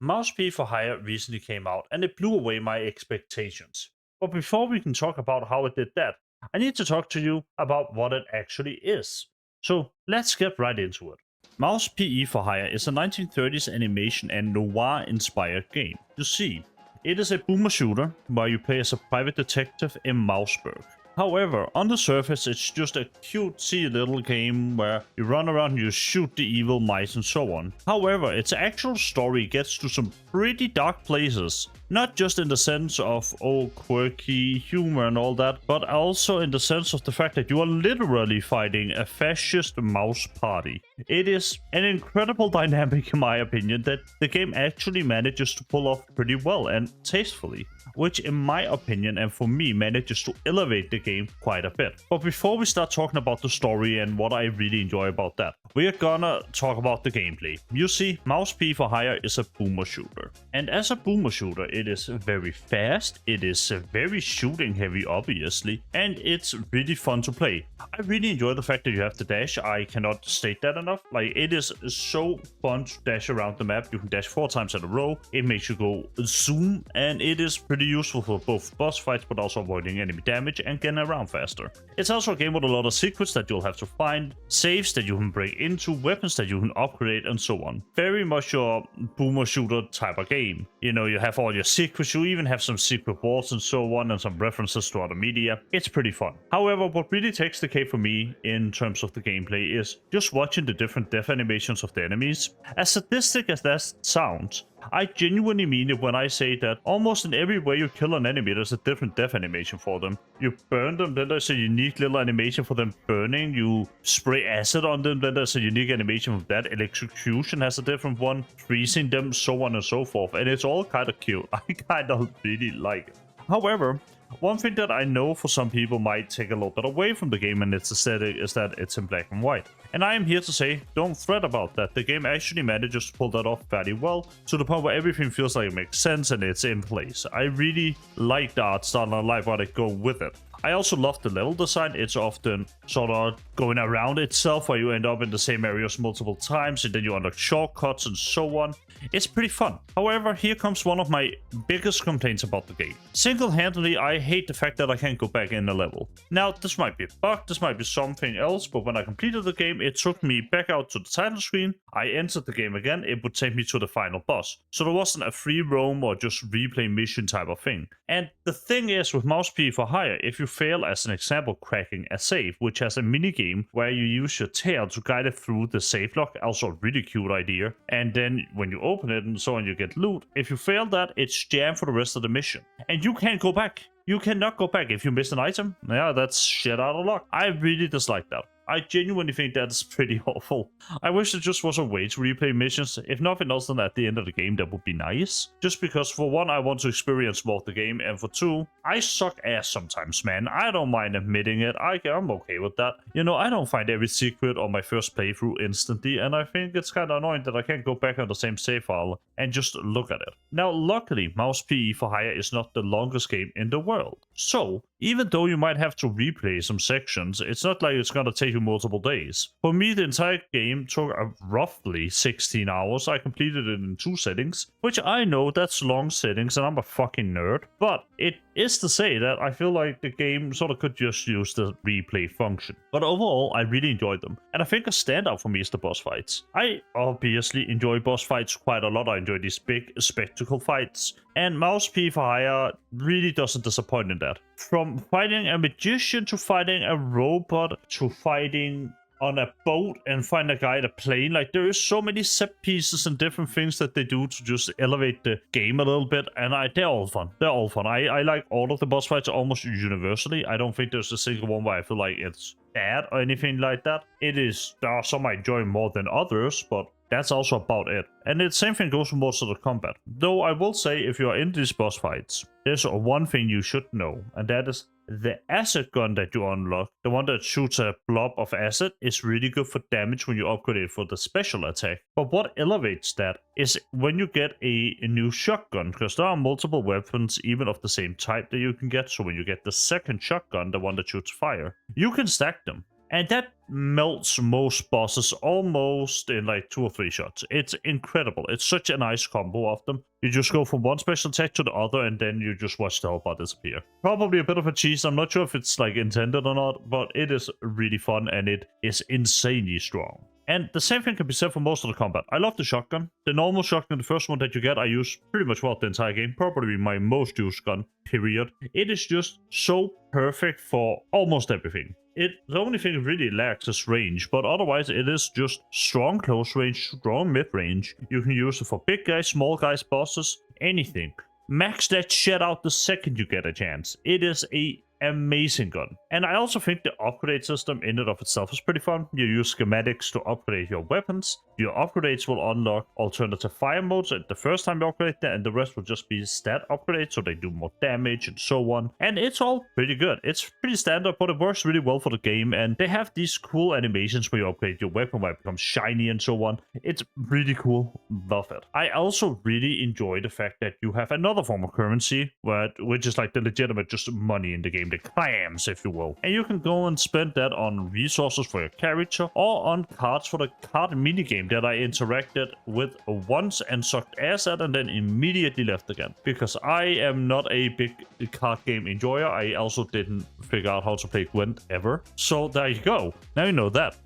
Mouse P for Hire recently came out and it blew away my expectations. But before we can talk about how it did that, I need to talk to you about what it actually is. So let's get right into it. Mouse PE for Hire is a 1930s animation and noir inspired game. You see, it is a boomer shooter where you play as a private detective in Mouseburg. However, on the surface, it's just a cutesy little game where you run around and you shoot the evil mice and so on. However, its actual story gets to some pretty dark places. Not just in the sense of, oh, quirky humor and all that, but also in the sense of the fact that you are literally fighting a fascist mouse party. It is an incredible dynamic, in my opinion, that the game actually manages to pull off pretty well and tastefully, which in my opinion and for me manages to elevate the game quite a bit. But before we start talking about the story and what I really enjoy about that, we are gonna talk about the gameplay. You see, Mouse P for Hire is a boomer shooter. And as a boomer shooter, it is very fast, it is very shooting heavy obviously, and it's really fun to play. I really enjoy the fact that you have the dash. I cannot state that enough. Like, it is so fun to dash around the map. You can dash 4 times in a row. It makes you go zoom, and it is pretty useful for both boss fights but also avoiding enemy damage and getting around faster. It's also a game with a lot of secrets that you'll have to find, saves that you can break into, weapons that you can upgrade, and so on. Very much your boomer shooter type of game. You know, you have all your secrets, you even have some secret walls and so on, and some references to other media. It's pretty fun. However, what really takes the cake for me in terms of the gameplay is just watching the different death animations of the enemies. As sadistic as that sounds, I genuinely mean it when I say that almost in every way you kill an enemy, there's a different death animation for them. You burn them, then there's a unique little animation for them burning. You spray acid on them, then there's a unique animation for that. Electrocution has a different one. Freezing them, so on and so forth. And it's all kind of cute. I kind of really like it. However, one thing that I know for some people might take a little bit away from the game and its aesthetic is that it's in black and white. And I am here to say, don't fret about that. The game actually manages to pull that off very well, to the point where everything feels like it makes sense and it's in place. I really like the art style and I like how they go with it. I also love the level design. It's often sort of going around itself where you end up in the same areas multiple times and then you unlock shortcuts and so on. It's pretty fun. However, here comes one of my biggest complaints about the game. Single-handedly, I hate the fact that I can't go back in the level. Now, this might be a bug, this might be something else, but when I completed the game, it took me back out to the title screen. I entered the game again, it would take me to the final boss. So there wasn't a free roam or just replay mission type of thing. And the thing is, with Mouse P for Hire, if you fail, as an example, cracking a save, which has a minigame where you use your tail to guide it through the save lock, also a really cute idea, and then when you open it and so on, you get loot. If you fail that, it's jammed for the rest of the mission, and you can't go back. You cannot go back if you miss an item. Yeah, that's shit out of luck. I really dislike that. I genuinely think that's pretty awful. I wish there just was a way to replay missions. If nothing else than at the end of the game, that would be nice. Just because for one, I want to experience more of the game, and for two, I suck ass sometimes, man. I don't mind admitting it. I'm okay with that. You know, I don't find every secret on my first playthrough instantly, and I think it's kind of annoying that I can't go back on the same save file and just look at it. Now, luckily, Mouse PE for Hire is not the longest game in the world. So, even though you might have to replay some sections, it's not like it's gonna take you multiple days. For me, the entire game took roughly 16 hours. I completed it in 2 settings, which I know that's long settings and I'm a fucking nerd, but it is to say that I feel like the game sort of could just use the replay function. But overall, I really enjoyed them. And I think a standout for me is the boss fights. I obviously enjoy boss fights quite a lot. I enjoy these big spectacle fights. And Mouse P for Hire really doesn't disappoint in that. From fighting a magician to fighting a robot to fighting on a boat and find a guy in a plane. Like, there is so many set pieces and different things that they do to just elevate the game a little bit, and they're all fun. They're all fun. I like all of the boss fights almost universally. I don't think there's a single one where I feel like it's bad or anything like that. There are some I enjoy more than others, but that's also about it. And the same thing goes for most of the combat. Though I will say, if you are in these boss fights, there's one thing you should know, and that is the acid gun that you unlock, the one that shoots a blob of acid, is really good for damage when you upgrade it for the special attack. But what elevates that is when you get a new shotgun, because there are multiple weapons, even of the same type, that you can get. So when you get the second shotgun, the one that shoots fire, you can stack them. And that melts most bosses almost in like 2 or 3 shots. It's incredible. It's such a nice combo of them. You just go from one special attack to the other, and then you just watch the hellbar disappear. Probably a bit of a cheese. I'm not sure if it's like intended or not, but it is really fun, and it is insanely strong. And the same thing can be said for most of the combat. I love the shotgun. The normal shotgun, the first one that you get, I use pretty much throughout the entire game. Probably my most used gun, period. It is just so perfect for almost everything. The only thing it really lacks is range, but otherwise it is just strong close range, strong mid range. You can use it for big guys, small guys, bosses, anything. Max that shit out the second you get a chance. It is a amazing gun. And I also think the upgrade system in and of itself is pretty fun. You use schematics to upgrade your weapons. Your upgrades will unlock alternative fire modes the first time you upgrade them, and the rest will just be stat upgrades, so they do more damage and so on. And it's all pretty good. It's pretty standard, but it works really well for the game, and they have these cool animations where you upgrade your weapon, where it becomes shiny and so on. It's really cool. Love it. I also really enjoy the fact that you have another form of currency, which is like the legitimate just money in the game, the clams, if you will. And you can go and spend that on resources for your character or on cards for the card minigame that I interacted with once and sucked ass at and then immediately left again. Because I am not a big card game enjoyer. I also didn't figure out how to play Gwent ever. So there you go. Now you know that.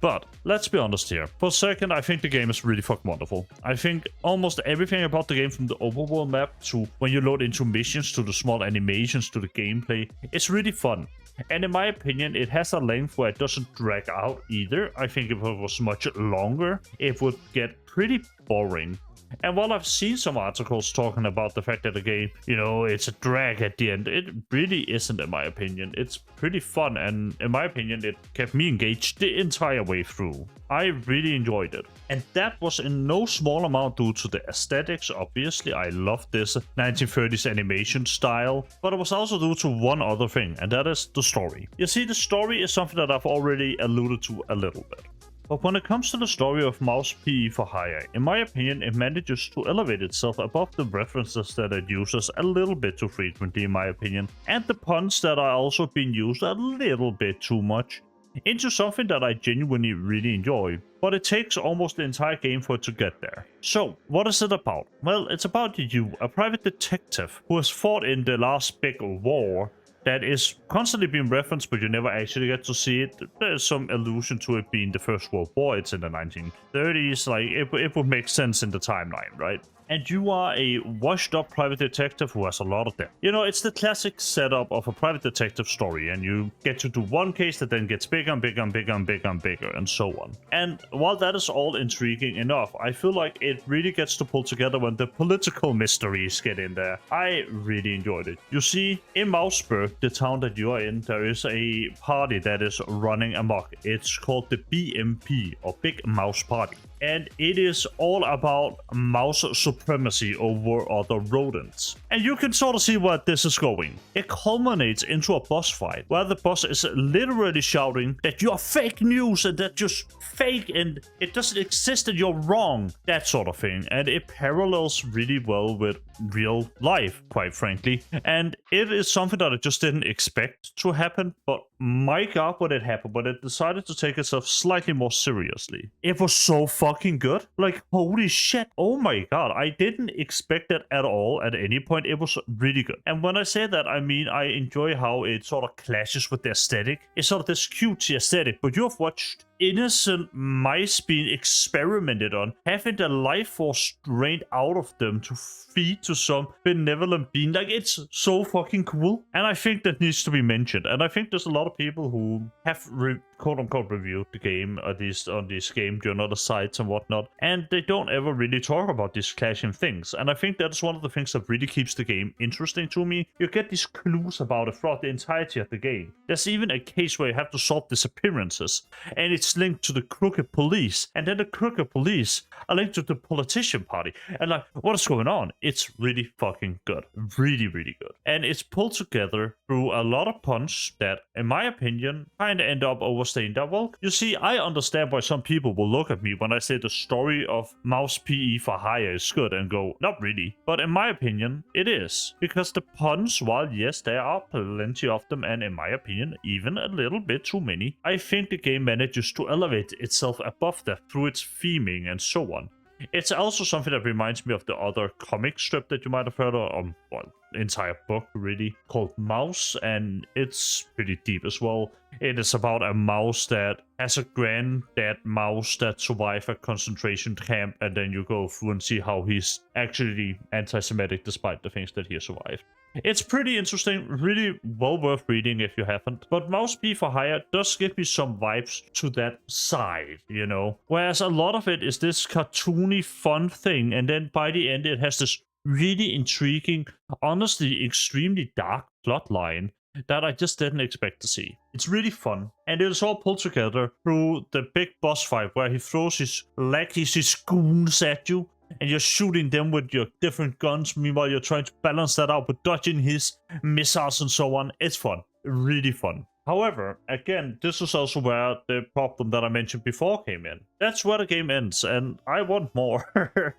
But let's be honest here. For a second, I think the game is really fucking wonderful. I think almost everything about the game, from the overworld map to when you load into missions to the small animations to the gameplay, it's really fun. And in my opinion, it has a length where it doesn't drag out either. I think if it was much longer, it would get pretty boring. And while I've seen some articles talking about the fact that the game, it's a drag at the end, it really isn't in my opinion. It's pretty fun, and in my opinion, it kept me engaged the entire way through. I really enjoyed it. And that was in no small amount due to the aesthetics. Obviously, I love this 1930s animation style, but it was also due to one other thing, and that is the story. You see, the story is something that I've already alluded to a little bit. But when it comes to the story of Mouse PE for Hire, in my opinion, it manages to elevate itself above the references that it uses a little bit too frequently, in my opinion, and the puns that are also being used a little bit too much, into something that I genuinely really enjoy. But it takes almost the entire game for it to get there. So, what is it about? Well, it's about you, a private detective who has fought in the last big war that is constantly being referenced, but you never actually get to see it. There's some allusion to it being the First World War. It's in the 1930s. Like, it would make sense in the timeline, right? And you are a washed-up private detective who has a lot of debt. It's the classic setup of a private detective story, and you get to do one case that then gets bigger and bigger and bigger and bigger and bigger, and so on. And while that is all intriguing enough, I feel like it really gets to pull together when the political mysteries get in there. I really enjoyed it. You see, in Mouseburg, the town that you are in, there is a party that is running amok. It's called the BMP, or Big Mouse Party. And it is all about mouse supremacy over other rodents. And you can sort of see where this is going. It culminates into a boss fight, where the boss is literally shouting that you are fake news and that you're fake and it doesn't exist and you're wrong. That sort of thing. And it parallels really well with real life, quite frankly. And it is something that I just didn't expect to happen, but my god, when it happened, when it decided to take itself slightly more seriously. It was so fucking good. Like, holy shit. Oh my god, I didn't expect that at all at any point. It was really good. And when I say that, I mean I enjoy how it sort of clashes with the aesthetic. It's sort of this cutesy aesthetic, but you have watched innocent mice being experimented on, having their life force drained out of them to feed to some benevolent being. Like, it's so fucking cool. And I think that needs to be mentioned. And I think there's a lot of people who have quote-unquote reviewed the game, at least on these game journal sites and whatnot, and they don't ever really talk about these clashing things. And I think that's one of the things that really keeps the game interesting to me. You get these clues about it throughout the entirety of the game. There's even a case where you have to solve disappearances, and it's is linked to the crooked police, and then the crooked police are linked to the politician party. And like, what is going on? It's really fucking good. Really, really good. And it's pulled together through a lot of puns that, in my opinion, kind of end up overstaying their welcome. You see, I understand why some people will look at me when I say the story of Mouse PE for Hire is good and go, not really. But in my opinion, it is. Because the puns, while yes, there are plenty of them, and in my opinion, even a little bit too many, I think the game manages to elevate itself above that through its theming and so on. It's also something that reminds me of the other comic strip that you might have heard of, well, entire book really, called Mouse, and it's pretty deep as well. It is about a mouse that has a granddad mouse that survived a concentration camp, and then you go through and see how he's actually anti-Semitic despite the things that he has survived. It's pretty interesting, really well worth reading if you haven't. But Mouse P for Hire does give me some vibes to that side, you know? Whereas a lot of it is this cartoony fun thing, and then by the end it has this really intriguing, honestly extremely dark plotline that I just didn't expect to see. It's really fun, and it's all pulled together through the big boss fight where he throws his lackeys, his goons at you, and you're shooting them with your different guns. Meanwhile, you're trying to balance that out with dodging his missiles and so on. It's fun. Really fun. However, again, this is also where the problem that I mentioned before came in. That's where the game ends, and I want more.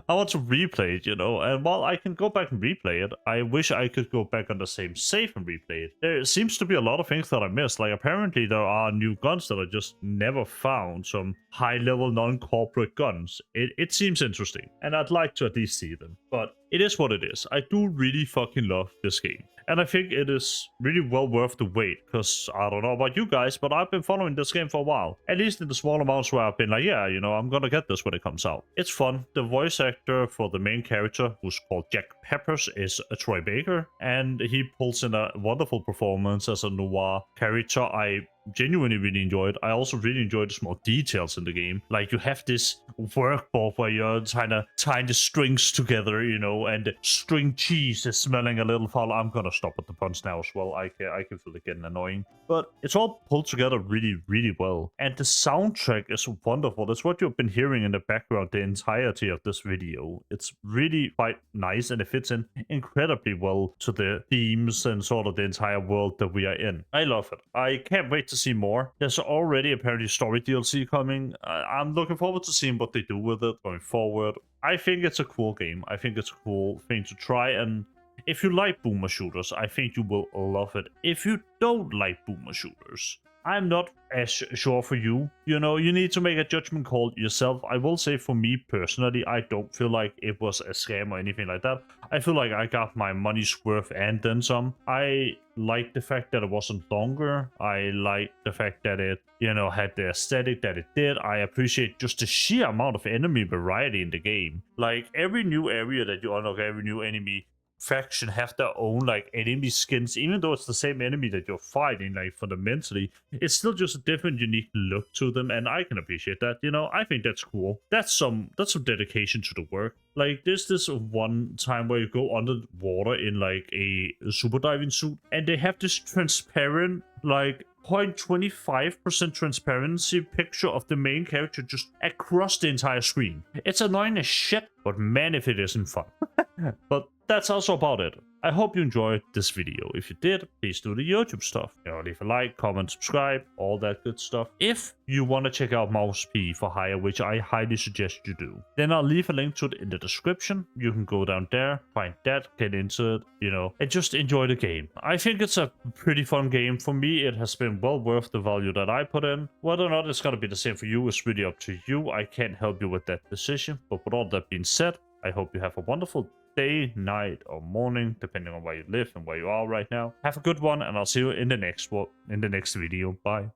I want to replay it, you know, and while I can go back and replay it, I wish I could go back on the same save and replay it. There seems to be a lot of things that I missed, like apparently there are new guns that I just never found, some high-level non-corporate guns. It seems interesting, and I'd like to at least see them, but it is what it is. I do really fucking love this game. And I think it is really well worth the wait, because I don't know about you guys, but I've been following this game for a while. At least in the small amounts where I've been like, yeah, you know, I'm gonna get this when it comes out. It's fun. The voice actor for the main character, who's called Jack Peppers, is Troy Baker, and he pulls in a wonderful performance as a noir character I genuinely really enjoyed. I also really enjoyed the small details in the game. Like, you have this workboard where you're trying to tie the strings together, you know, and the string cheese is smelling a little foul. I'm gonna stop with the puns now as well. I can feel it getting annoying. But it's all pulled together really, really well. And the soundtrack is wonderful. That's what you've been hearing in the background the entirety of this video. It's really quite nice, and it fits in incredibly well to the themes and sort of the entire world that we are in. I love it. I can't wait to see more. There's already apparently story DLC coming. I'm looking forward to seeing what they do with it going forward. I think it's a cool game. I think it's a cool thing to try, and if you like boomer shooters, I think you will love it. If you don't like boomer shooters, I'm not as sure for you. You know, you need to make a judgment call yourself. I will say for me personally, I don't feel like it was a scam or anything like that. I feel like I got my money's worth and then some. I like the fact that it wasn't longer. I like the fact that it, you know, had the aesthetic that it did. I appreciate just the sheer amount of enemy variety in the game. Like, every new area that you unlock, every new enemy faction have their own like enemy skins, even though it's the same enemy that you're fighting. Like, fundamentally it's still just a different unique look to them, and I can appreciate that. You know, I think that's cool. That's some dedication to the work. Like, there's this one time where you go underwater in like a super diving suit, and they have this transparent, like 0.25% transparency picture of the main character just across the entire screen. It's annoying as shit, but man, if it isn't fun. But that's also about it. I hope you enjoyed this video. If you did, please do the YouTube stuff. You know, leave a like, comment, subscribe, all that good stuff. If you want to check out Mouse P for Hire, which I highly suggest you do, then I'll leave a link to it in the description. You can go down there, find that, get into it, you know, and just enjoy the game. I think it's a pretty fun game. For me, it has been well worth the value that I put in. Whether or not it's going to be the same for you is really up to you. I can't help you with that decision. But with all that being said, I hope you have a wonderful day, night, or morning, depending on where you live and where you are right now. Have a good one, and I'll see you in the next video. Bye.